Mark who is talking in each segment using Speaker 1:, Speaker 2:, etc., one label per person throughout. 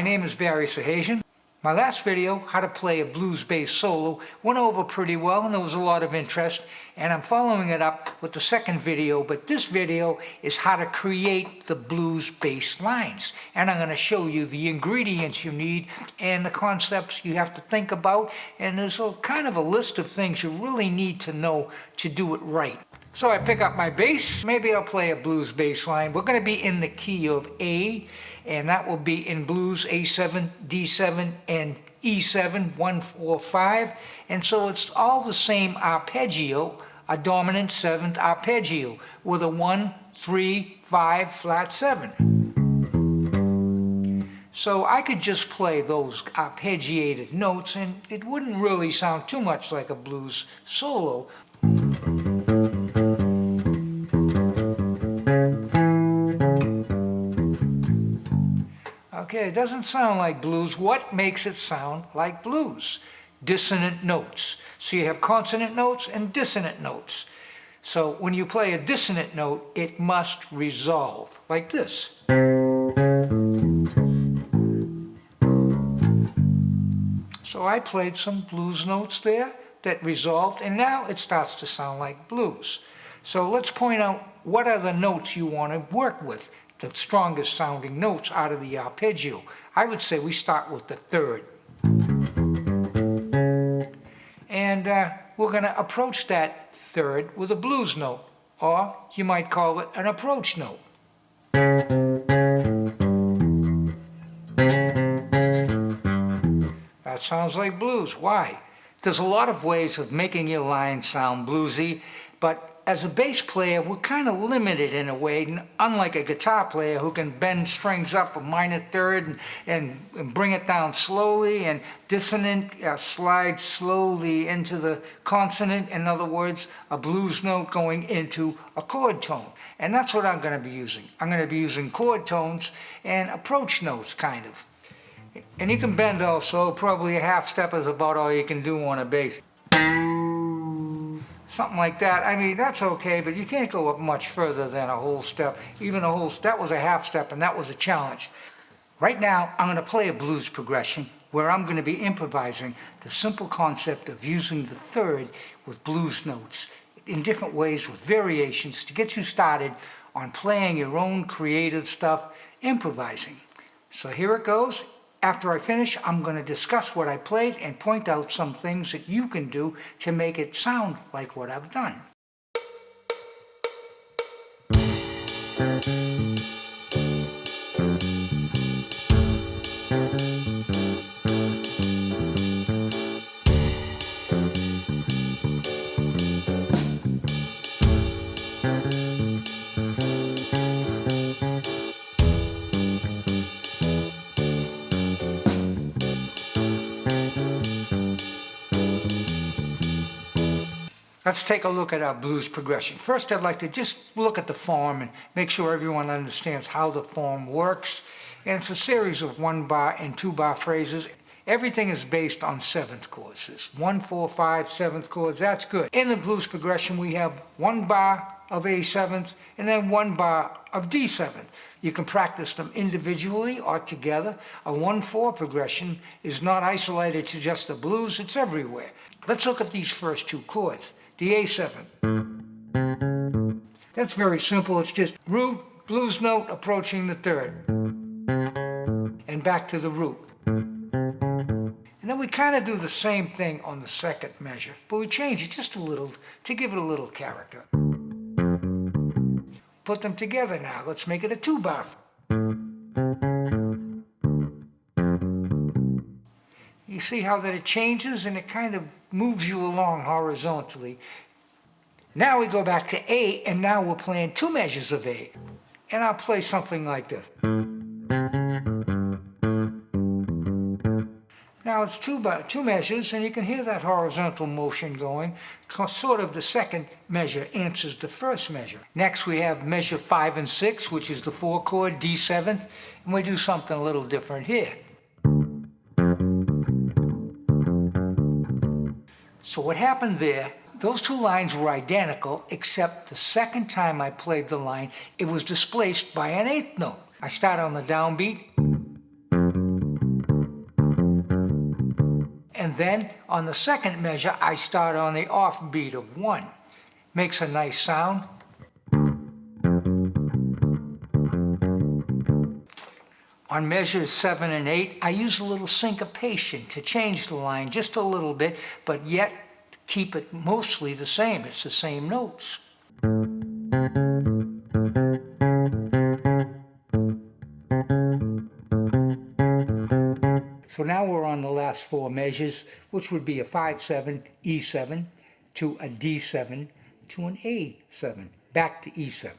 Speaker 1: My name is Barry Sahajian. My last video, how to play a blues bass solo, went over pretty well and there was a lot of interest, and I'm following it up with the second video, but this video is how to create the blues bass lines. And I'm going to show you the ingredients you need and the concepts you have to think about, and there's a kind of a list of things you really need to know to do it right. So I pick up my bass, maybe I'll play a blues bass line. We're going to be in the key of A, and that will be in blues A7, D7, and E7, 1, 4, 5. And so it's all the same arpeggio, a dominant seventh arpeggio with a 1, 3, 5, flat 7. So I could just play those arpeggiated notes and it wouldn't really sound too much like a blues solo. Okay, it doesn't sound like blues. What makes it sound like blues? Dissonant notes. So you have consonant notes and dissonant notes. So when you play a dissonant note, it must resolve, like this. So I played some blues notes there that resolved, and now it starts to sound like blues. So let's point out what are the notes you want to work with. The strongest sounding notes out of the arpeggio. I would say we start with the third. And we're going to approach that third with a blues note, or you might call it an approach note. That sounds like blues. Why? There's a lot of ways of making your line sound bluesy, but as a bass player, we're kind of limited in a way, unlike a guitar player who can bend strings up a minor third and bring it down slowly, and dissonant slides slowly into the consonant. In other words, a blues note going into a chord tone. And that's what I'm going to be using. I'm going to be using chord tones and approach notes, kind of. And you can bend also. Probably a half step is about all you can do on a bass. Something like that. I mean, that's okay, but you can't go up much further than a whole step. Even a whole step, that was a half step, and that was a challenge. Right now, I'm going to play a blues progression where I'm going to be improvising the simple concept of using the third with blues notes in different ways with variations to get you started on playing your own creative stuff, improvising. So here it goes. After I finish, I'm going to discuss what I played and point out some things that you can do to make it sound like what I've done. Let's take a look at our blues progression. First, I'd like to just look at the form and make sure everyone understands how the form works. And it's a series of 1-bar and 2-bar phrases. Everything is based on seventh chords. It's 1, 4, 5, seventh chords. That's good. In the blues progression, we have 1 bar of A7th and then 1 bar of D7th. You can practice them individually or together. A 1-4 progression is not isolated to just the blues. It's everywhere. Let's look at these first two chords. The A7. That's very simple. It's just root, blues note, approaching the third. And back to the root. And then we kind of do the same thing on the second measure, but we change it just a little to give it a little character. Put them together now. Let's make it a 2-bar. You see how that it changes and it kind of moves you along horizontally. Now we go back to A, and now we're playing 2 measures of A. And I'll play something like this. Now it's 2 measures, and you can hear that horizontal motion going. Sort of the second measure answers the first measure. Next we have measure 5 and 6, which is the 4-chord D7th, and we do something a little different here. So what happened there, those two lines were identical, except the second time I played the line, it was displaced by an 8th note. I start on the downbeat, And then on the second measure, I start on the offbeat of 1. Makes a nice sound. On measures 7 and 8, I use a little syncopation to change the line just a little bit, but yet keep it mostly the same. It's the same notes. So now we're on the last 4 measures, which would be a 5-7, E7, to a D7, to an A7, back to E7.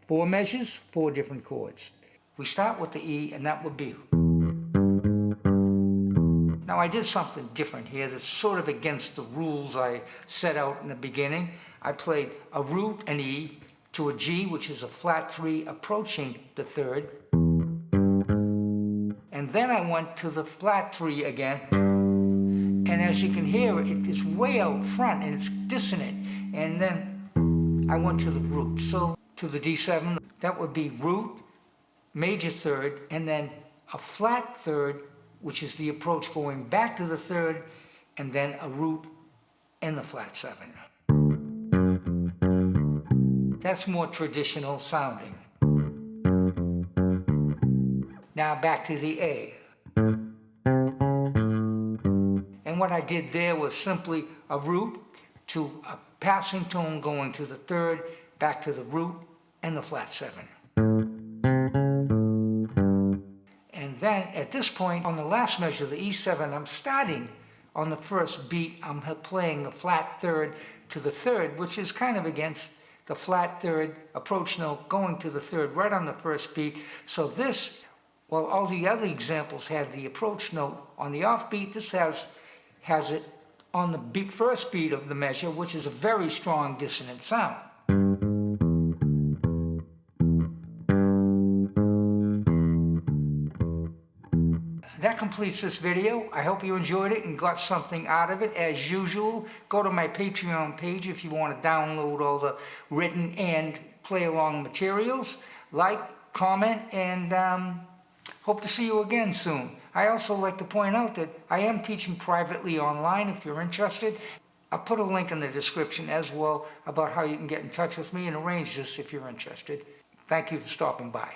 Speaker 1: 4 measures, 4 different chords. We start with the E, and that would be. Now I did something different here that's sort of against the rules I set out in the beginning. I played a root, an E, to a G, which is a flat 3 approaching the 3rd. And then I went to the flat 3 again. And as you can hear, it is way out front and it's dissonant. And then I went to the root. So to the D7, that would be root, major 3rd, and then a flat 3rd, which is the approach going back to the 3rd, and then a root and the flat 7. That's more traditional sounding. Now back to the A. And what I did there was simply a root to a passing tone going to the 3rd, back to the root and the flat 7. And then at this point on the last measure, the E7, I'm starting on the first beat. I'm playing the flat 3rd to the 3rd, which is kind of against the flat 3rd approach note going to the 3rd right on the first beat. So this, while all the other examples had the approach note on the offbeat, this has it on the first beat of the measure, which is a very strong dissonant sound. That completes this video. I hope you enjoyed it and got something out of it. As usual, go to my Patreon page if you want to download all the written and play along materials. Like, comment, and hope to see you again soon. I also like to point out that I am teaching privately online if you're interested. I'll put a link in the description as well about how you can get in touch with me and arrange this if you're interested. Thank you for stopping by.